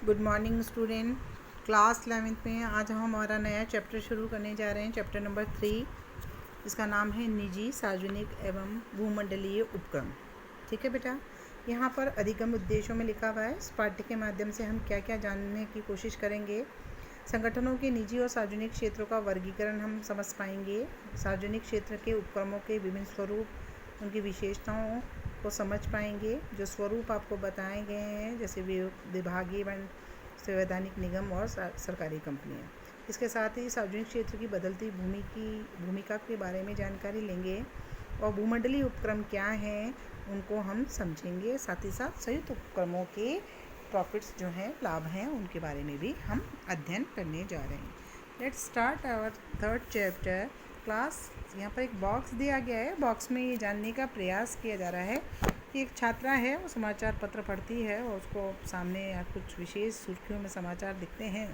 Good morning student. Class 11th में आज हम हमारा नया चैप्टर शुरू करने जा रहे हैं, चैप्टर नंबर 3। इसका नाम है निजी, सार्वजनिक एवं भूमंडलीय उपक्रम। ठीक है बेटा, यहाँ पर अधिगम उद्देश्यों में लिखा हुआ है। इस पाठ्य के माध्यम से हम क्या क्या जानने की कोशिश करेंगे। संगठनों के निजी और सार्वजनिक क्षेत्रों का वर्गीकरण हम समझ पाएंगे। सार्वजनिक क्षेत्र के उपक्रमों के विभिन्न स्वरूप, उनकी विशेषताओं को समझ पाएंगे। जो स्वरूप आपको बताए गए हैं, जैसे विभागीय वन, संवैधानिक निगम और सरकारी कंपनियां। इसके साथ ही सार्वजनिक क्षेत्र की बदलती भूमिका के बारे में जानकारी लेंगे और भूमंडलीय उपक्रम क्या हैं उनको हम समझेंगे। साथ ही साथ संयुक्त उपक्रमों के प्रॉफिट्स जो हैं, लाभ हैं, उनके बारे में भी हम अध्ययन करने जा रहे हैं। Let's start our third chapter. Class, यहाँ पर एक बॉक्स दिया गया है। बॉक्स में ये जानने का प्रयास किया जा रहा है कि एक छात्रा है, वो समाचार पत्र पढ़ती है और उसको सामने कुछ विशेष सुर्खियों में समाचार दिखते हैं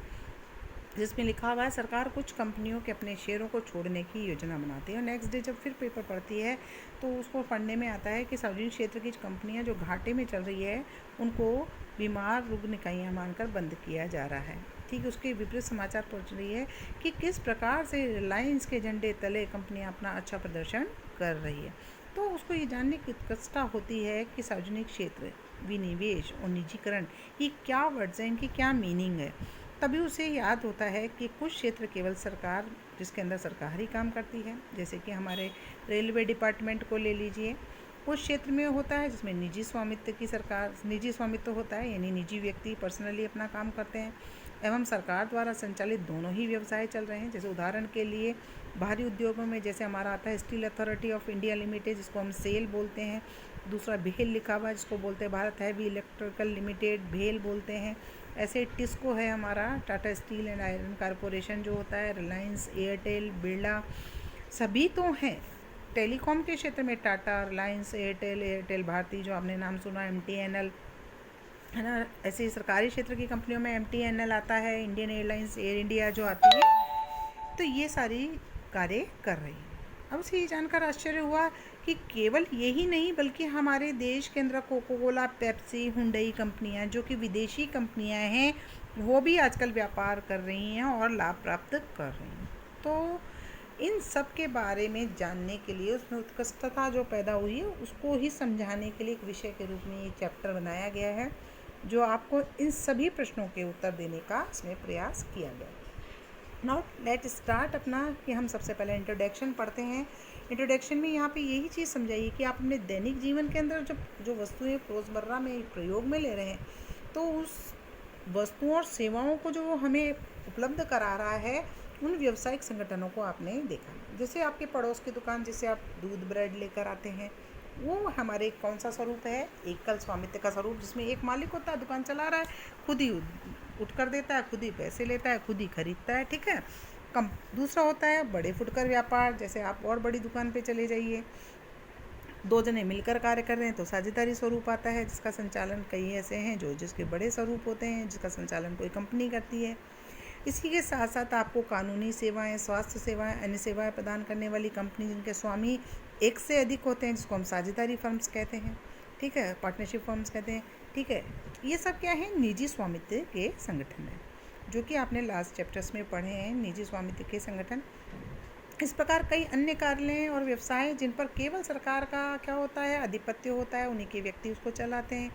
जिसमें लिखा हुआ है सरकार कुछ कंपनियों के अपने शेयरों को छोड़ने की योजना बनाती है। और नेक्स्ट डे जब फिर पेपर पढ़ती है तो उसको पढ़ने में आता है कि सार्वजनिक क्षेत्र की कंपनियां जो घाटे में चल रही है उनको बीमार रुग्ण इकाइयाँ मानकर बंद किया जा रहा है। ठीक, उसके विपरीत समाचार पहुँच रही है कि किस प्रकार से रिलायंस के झंडे तले कंपनियाँ अपना अच्छा प्रदर्शन कर रही है। तो उसको ये जानने की उत्कंठा होती है कि सार्वजनिक क्षेत्र, विनिवेश और निजीकरण, ये क्या वर्ड्स हैं, इनकी क्या मीनिंग है। तभी उसे याद होता है कि कुछ क्षेत्र केवल सरकार, जिसके अंदर सरकार ही काम करती है, जैसे कि हमारे रेलवे डिपार्टमेंट को ले लीजिए। कुछ क्षेत्र में होता है जिसमें निजी स्वामित्व होता है, यानी निजी व्यक्ति पर्सनली अपना काम करते हैं एवं सरकार द्वारा संचालित दोनों ही व्यवसाय चल रहे हैं। जैसे उदाहरण के लिए भारी उद्योगों में जैसे हमारा आता है steel authority of India limited, जिसको हम सेल बोलते हैं। दूसरा भेल लिखा हुआ है, जिसको बोलते हैं भारत हैवी इलेक्ट्रिकल लिमिटेड, भेल बोलते हैं। ऐसे टिस्को है हमारा, Tata steel and iron corporation जो होता है, रिलायंस, एयरटेल, बिरला, सभी तो हैं। टेलीकॉम के क्षेत्र में टाटा, रिलायंस, एयरटेल भारती, जो आपने नाम सुना, MTNL है ना। ऐसे ही सरकारी क्षेत्र की कंपनियों में MTNL आता है, इंडियन एयरलाइंस, एयर इंडिया जो आती है, तो ये सारी कार्य कर रही है। अब उसे ये जानकर आश्चर्य हुआ कि केवल यही नहीं बल्कि हमारे देश के अंदर कोको कोला, पेप्सी, हुंडई कंपनियां, जो कि विदेशी कंपनियां हैं, वो भी आजकल व्यापार कर रही हैं और लाभ प्राप्त कर रही हैं। तो इन सब के बारे में जानने के लिए उसमें उत्कृष्टता जो पैदा हुई है उसको ही समझाने के लिए एक विषय के रूप में ये चैप्टर बनाया गया है, जो आपको इन सभी प्रश्नों के उत्तर देने का इसमें प्रयास किया गया। नाउ लेट स्टार्ट अपना कि हम सबसे पहले इंट्रोडक्शन पढ़ते हैं। इंट्रोडक्शन में यहाँ पे यही चीज़ समझाइए कि आप अपने दैनिक जीवन के अंदर जो वस्तुएं रोज़मर्रा में प्रयोग में ले रहे हैं, तो उस वस्तुओं और सेवाओं को जो हमें उपलब्ध करा रहा है, उन व्यावसायिक संगठनों को आपने देखा। जैसे आपके पड़ोस की दुकान, जिससे आप दूध ब्रेड लेकर आते हैं, वो हमारे कौन सा स्वरूप है? एकल स्वामित्व का स्वरूप, जिसमें एक मालिक होता है, दुकान चला रहा है, खुद ही उठ कर देता है, खुद ही पैसे लेता है, खुद ही खरीदता है। ठीक है। दूसरा होता है बड़े फुटकर व्यापार, जैसे आप और बड़ी दुकान पे चले जाइए, दो जने मिलकर कार्य कर रहे हैं तो साझेदारी स्वरूप आता है, जिसका संचालन कई ऐसे हैं जिसके बड़े स्वरूप होते हैं, जिसका संचालन कोई कंपनी करती है। इसी के साथ साथ आपको कानूनी सेवाएं, स्वास्थ्य सेवाएं, अन्य सेवाएं प्रदान करने वाली कंपनी जिनके स्वामी एक से अधिक होते हैं, जिसको हम साझेदारी फर्म्स कहते हैं। ठीक है, पार्टनरशिप फर्म्स कहते हैं। ठीक है, ये सब क्या है? निजी स्वामित्व के संगठन है, जो कि आपने लास्ट चैप्टर्स में पढ़े हैं, निजी स्वामित्व के संगठन। इस प्रकार कई अन्य कार्यालय और व्यवसाय जिन पर केवल सरकार का क्या होता है? आधिपत्य होता है, उन्हीं के व्यक्ति उसको चलाते हैं।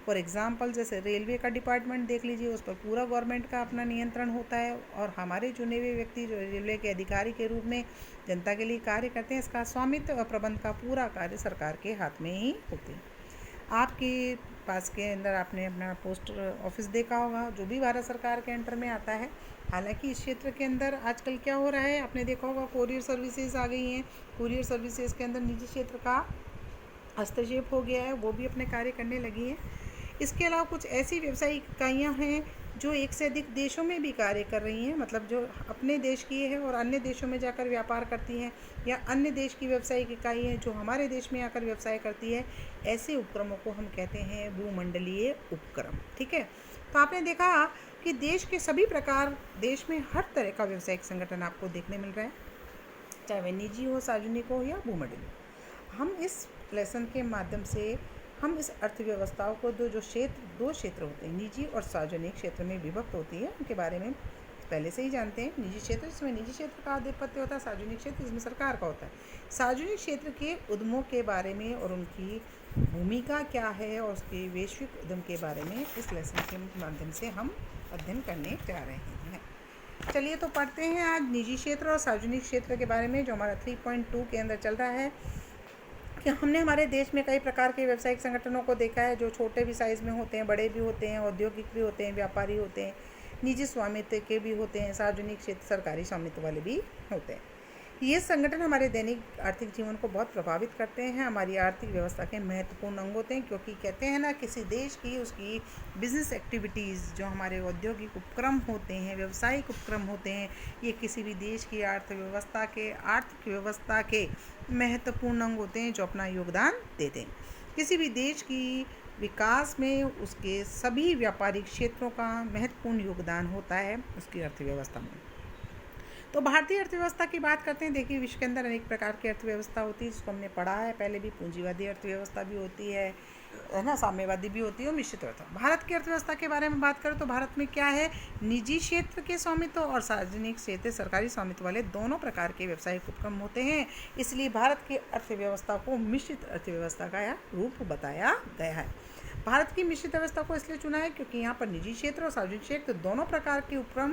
फॉर एग्जाम्पल, जैसे रेलवे का डिपार्टमेंट देख लीजिए, उस पर पूरा गवर्नमेंट का अपना नियंत्रण होता है और हमारे चुने हुए व्यक्ति जो रेलवे के अधिकारी के रूप में जनता के लिए कार्य करते हैं, इसका स्वामित्व और प्रबंध का पूरा कार्य सरकार के हाथ में ही होते हैं। आपके पास के अंदर आपने अपना पोस्ट ऑफिस देखा होगा, जो भी भारत सरकार के अंडर में आता है। हालांकि इस क्षेत्र के अंदर आजकल क्या हो रहा है, आपने देखा होगा कोरियर सर्विसेज आ गई हैं। कोरियर सर्विसेज के अंदर निजी क्षेत्र का हस्तक्षेप हो गया है, वो भी अपने कार्य करने लगी हैं। इसके अलावा कुछ ऐसी व्यावसायिक इकाइयाँ हैं जो एक से अधिक देशों में भी कार्य कर रही हैं, मतलब जो अपने देश की है और अन्य देशों में जाकर व्यापार करती हैं, या अन्य देश की व्यावसायिक इकाई है जो हमारे देश में आकर व्यवसाय करती है। ऐसे उपक्रमों को हम कहते हैं भूमंडलीय उपक्रम। ठीक है, तो आपने देखा कि देश के सभी प्रकार, देश में हर तरह का व्यावसायिक संगठन आपको देखने मिल रहा है, चाहे वह निजी हो, सार्वजनिक हो या भूमंडलीय। हम इस लेसन के माध्यम से हम इस अर्थव्यवस्थाओं को दो क्षेत्र होते हैं, निजी और सार्वजनिक क्षेत्र में विभक्त होती है, उनके बारे में पहले से ही जानते हैं। निजी क्षेत्र, जिसमें निजी क्षेत्र का आधिपत्य होता है, सार्वजनिक क्षेत्र जिसमें सरकार का होता है। सार्वजनिक क्षेत्र के उद्यमों के बारे में और उनकी भूमिका क्या है और उसके वैश्विक उद्यम के बारे में इस लेसन के माध्यम से हम अध्ययन करने जा रहे हैं। चलिए तो पढ़ते हैं आज निजी क्षेत्र और सार्वजनिक क्षेत्र के बारे में, जो हमारा 3.2 के अंदर चल रहा है। कि हमने हमारे देश में कई प्रकार के व्यावसायिक संगठनों को देखा है, जो छोटे भी साइज़ में होते हैं, बड़े भी होते हैं, औद्योगिक भी होते हैं, व्यापारी होते हैं, निजी स्वामित्व के भी होते हैं, सार्वजनिक क्षेत्र सरकारी स्वामित्व वाले भी होते हैं। ये संगठन हमारे दैनिक आर्थिक जीवन को बहुत प्रभावित करते हैं, हमारी आर्थिक व्यवस्था के महत्वपूर्ण अंग होते हैं, क्योंकि कहते हैं ना, किसी देश की उसकी बिजनेस एक्टिविटीज़, जो हमारे औद्योगिक उपक्रम होते हैं, व्यावसायिक उपक्रम होते हैं, ये किसी भी देश की आर्थिक व्यवस्था के महत्वपूर्ण अंग होते हैं, जो अपना योगदान देते हैं। किसी भी देश की विकास में उसके सभी व्यापारिक क्षेत्रों का महत्वपूर्ण योगदान होता है उसकी अर्थव्यवस्था में। तो भारतीय अर्थव्यवस्था की बात करते हैं। देखिए, विश्व के अंदर अनेक प्रकार की अर्थव्यवस्था होती है, जिसको हमने पढ़ा है पहले भी। पूंजीवादी अर्थव्यवस्था भी होती है ना, साम्यवादी भी होती है और मिश्रित अर्थव्यवस्था। भारत की अर्थव्यवस्था के बारे में बात करें तो भारत में क्या है, निजी क्षेत्र के स्वामित्व और सार्वजनिक क्षेत्र सरकारी स्वामित्व वाले दोनों प्रकार के व्यावसायिक उपक्रम होते हैं। इसलिए भारत की अर्थव्यवस्था को मिश्रित अर्थव्यवस्था का रूप बताया गया है। भारत की मिश्रित अवस्था को इसलिए चुना है क्योंकि यहाँ पर निजी क्षेत्र और सार्वजनिक क्षेत्र दोनों प्रकार के उपक्रम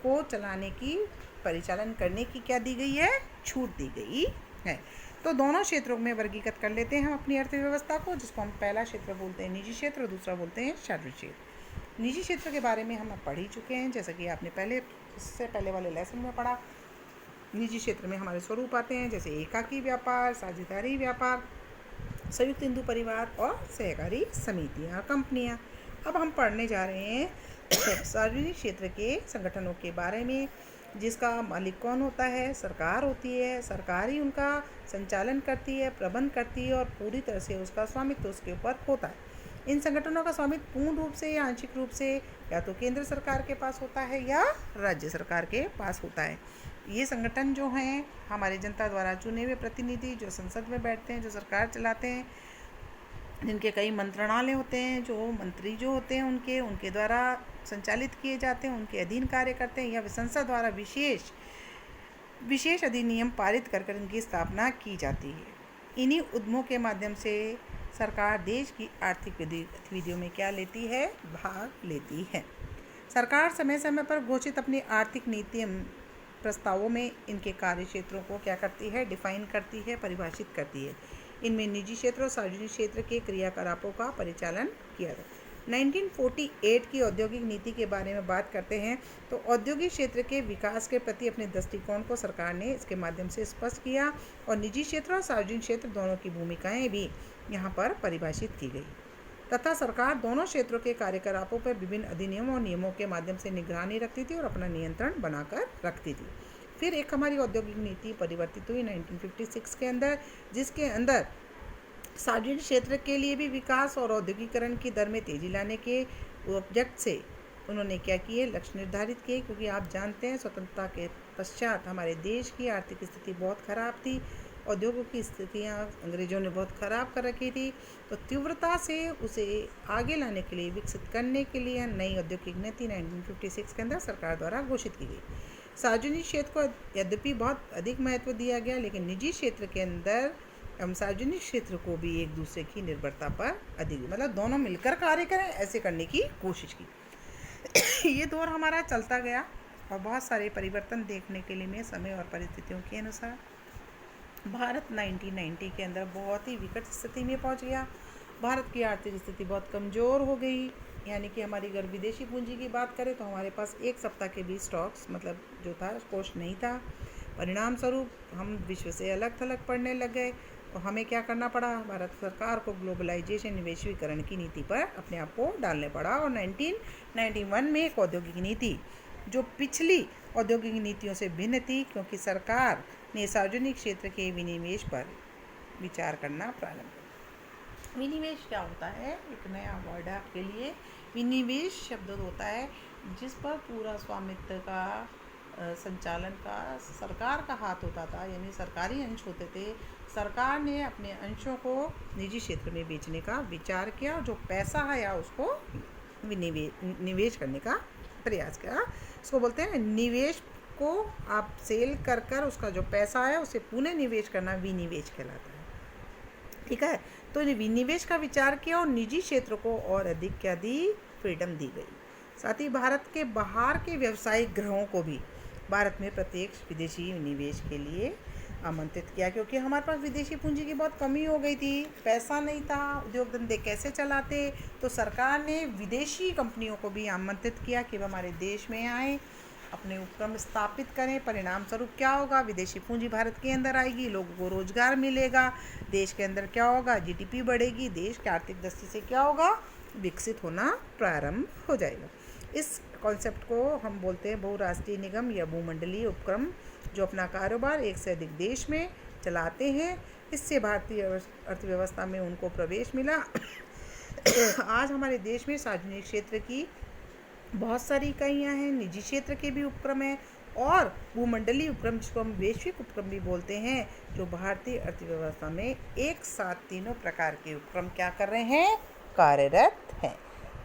को चलाने की, परिचालन करने की क्या दी गई है, छूट दी गई है। तो दोनों क्षेत्रों में वर्गीकृत कर लेते हैं हम अपनी अर्थव्यवस्था को, जिसको हम पहला क्षेत्र बोलते हैं निजी क्षेत्र और दूसरा बोलते हैं सार्वजनिक क्षेत्र। निजी क्षेत्र के बारे में हम पढ़ ही चुके हैं, जैसा कि आपने इससे पहले वाले लेसन में पढ़ा। निजी क्षेत्र में हमारे स्वरूप आते हैं, जैसे एकाकी व्यापार, साझेदारी व्यापार, संयुक्त हिंदू परिवार और सहकारी समितियाँ, कंपनियाँ। अब हम पढ़ने जा रहे हैं सार्वजनिक क्षेत्र के संगठनों के बारे में, जिसका मालिक कौन होता है, सरकार होती है। सरकार ही उनका संचालन करती है, प्रबंध करती है और पूरी तरह से उसका स्वामित्व उसके ऊपर होता है। इन संगठनों का स्वामित्व पूर्ण रूप से या आंशिक रूप से या तो केंद्र सरकार के पास होता है या राज्य सरकार के पास होता है। ये संगठन जो हैं हमारी जनता द्वारा चुने हुए प्रतिनिधि, जो संसद में बैठते हैं, जो सरकार चलाते हैं, जिनके कई मंत्रणालय होते हैं, जो मंत्री जो होते हैं उनके द्वारा संचालित किए जाते हैं, उनके अधीन कार्य करते हैं, या संसद द्वारा विशेष अधिनियम पारित कर इनकी स्थापना की जाती है। इन्हीं उद्यमों के माध्यम से सरकार देश की आर्थिक गतिविधियों में क्या लेती है, भाग लेती है। सरकार समय समय पर घोषित अपनी आर्थिक नीति प्रस्तावों में इनके कार्य क्षेत्रों को क्या करती है, डिफाइन करती है, परिभाषित करती है। इनमें निजी क्षेत्र और सार्वजनिक क्षेत्र के क्रियाकलापों का परिचालन किया जाता है। 1948 की औद्योगिक नीति के बारे में बात करते हैं तो औद्योगिक क्षेत्र के विकास के प्रति अपने दृष्टिकोण को सरकार ने इसके माध्यम से स्पष्ट किया और निजी क्षेत्र और सार्वजनिक क्षेत्र दोनों की भूमिकाएं भी यहाँ पर परिभाषित की गई तथा सरकार दोनों क्षेत्रों के कार्यकलापों पर विभिन्न अधिनियमों और नियमों के माध्यम से निगरानी रखती थी और अपना नियंत्रण बनाकर रखती थी। फिर एक हमारी औद्योगिक नीति परिवर्तित हुई 1956 के अंदर, जिसके अंदर सार्वजनिक क्षेत्र के लिए भी विकास और औद्योगिकरण की दर में तेजी लाने के ऑब्जेक्ट से उन्होंने क्या किए, लक्ष्य निर्धारित किए। क्योंकि आप जानते हैं स्वतंत्रता के पश्चात हमारे देश की आर्थिक स्थिति बहुत खराब थी, उद्योगों की स्थितियाँ अंग्रेज़ों ने बहुत ख़राब कर रखी थी। तो तीव्रता से उसे आगे लाने के लिए, विकसित करने के लिए नई औद्योगिक नीति 1956 के अंदर सरकार द्वारा घोषित की गई। सार्वजनिक क्षेत्र को यद्यपि बहुत अधिक महत्व दिया गया, लेकिन निजी क्षेत्र के अंदर हम सार्वजनिक क्षेत्र को भी एक दूसरे की निर्भरता पर अधिक, मतलब दोनों मिलकर कार्य करें, ऐसे करने की कोशिश की। ये दौर हमारा चलता गया और बहुत सारे परिवर्तन देखने के लिए समय और परिस्थितियों के अनुसार भारत 1990 के अंदर बहुत ही विकट स्थिति में पहुंच गया। भारत की आर्थिक स्थिति बहुत कमज़ोर हो गई, यानी कि हमारी अगर विदेशी पूंजी की बात करें तो हमारे पास एक सप्ताह के भी स्टॉक्स मतलब जो था कोष नहीं था। परिणाम स्वरूप हम विश्व से अलग थलग पड़ने लग गए। तो हमें क्या करना पड़ा, भारत सरकार को ग्लोबलाइजेशन वैश्वीकरण की नीति पर अपने आप को डालने पड़ा और 1991 में एक औद्योगिक नीति जो पिछली औद्योगिक नीतियों से भिन्न थी, क्योंकि सरकार ने सार्वजनिक क्षेत्र के विनिवेश पर विचार करना प्रारंभ किया। विनिवेश क्या होता है, एक नया वर्ड है आपके लिए। विनिवेश शब्द होता है जिस पर पूरा स्वामित्व का संचालन का सरकार का हाथ होता था, यानी सरकारी अंश होते थे। सरकार ने अपने अंशों को निजी क्षेत्र में बेचने का विचार किया और जो पैसा आया उसको निवेश करने का प्रयास किया। इसको बोलते हैं निवेश को आप सेल कर कर उसका जो पैसा आया उसे पुनः निवेश करना विनिवेश कहलाता है। ठीक है, तो विनिवेश का विचार किया और निजी क्षेत्र को और अधिक से अधिक फ्रीडम दी गई। साथ ही भारत के बाहर के व्यावसायिक ग्रहों को भी भारत में प्रत्यक्ष विदेशी निवेश के लिए आमंत्रित किया, क्योंकि हमारे पास विदेशी पूंजी की बहुत कमी हो गई थी, पैसा नहीं था, उद्योग धंधे कैसे चलाते। तो सरकार ने विदेशी कंपनियों को भी आमंत्रित किया कि वह हमारे देश में आए, अपने उपक्रम स्थापित करें। परिणाम स्वरूप क्या होगा, विदेशी पूंजी भारत के अंदर आएगी, लोगों को रोजगार मिलेगा, देश के अंदर क्या होगा, जीडीपी बढ़ेगी, देश की आर्थिक दृष्टि से क्या होगा, विकसित होना प्रारंभ हो जाएगा। इस कॉन्सेप्ट को हम बोलते हैं बहुराष्ट्रीय निगम या भूमंडलीय उपक्रम, जो अपना कारोबार एक से अधिक देश में चलाते हैं। इससे भारतीय अर्थव्यवस्था में उनको प्रवेश मिला। आज हमारे देश में सार्वजनिक क्षेत्र की बहुत सारी इकाइयाँ हैं, निजी क्षेत्र के भी उपक्रम हैं और भूमंडलीय उपक्रम, जिसको हम वैश्विक उपक्रम भी बोलते हैं, जो भारतीय अर्थव्यवस्था में एक साथ तीनों प्रकार के उपक्रम क्या कर रहे हैं, कार्यरत हैं।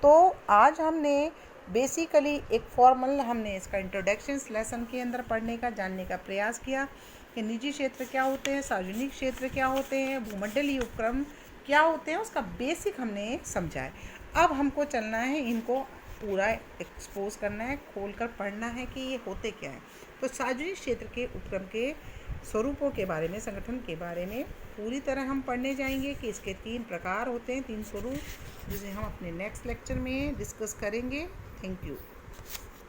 तो आज हमने बेसिकली एक फॉर्मल हमने इसका इंट्रोडक्शन लेसन के अंदर पढ़ने का, जानने का प्रयास किया कि निजी क्षेत्र क्या होते हैं, सार्वजनिक क्षेत्र क्या होते हैं, भूमंडलीय उपक्रम क्या होते हैं, उसका बेसिक हमने समझा है। अब हमको चलना है, इनको पूरा एक्सपोज करना है, खोलकर पढ़ना है कि ये होते क्या हैं। तो सार्वजनिक क्षेत्र के उपक्रम के स्वरूपों के बारे में, संगठन के बारे में पूरी तरह हम पढ़ने जाएंगे कि इसके 3 प्रकार होते हैं, 3 स्वरूप, जिसे हम अपने नेक्स्ट लेक्चर में डिस्कस करेंगे। Thank you.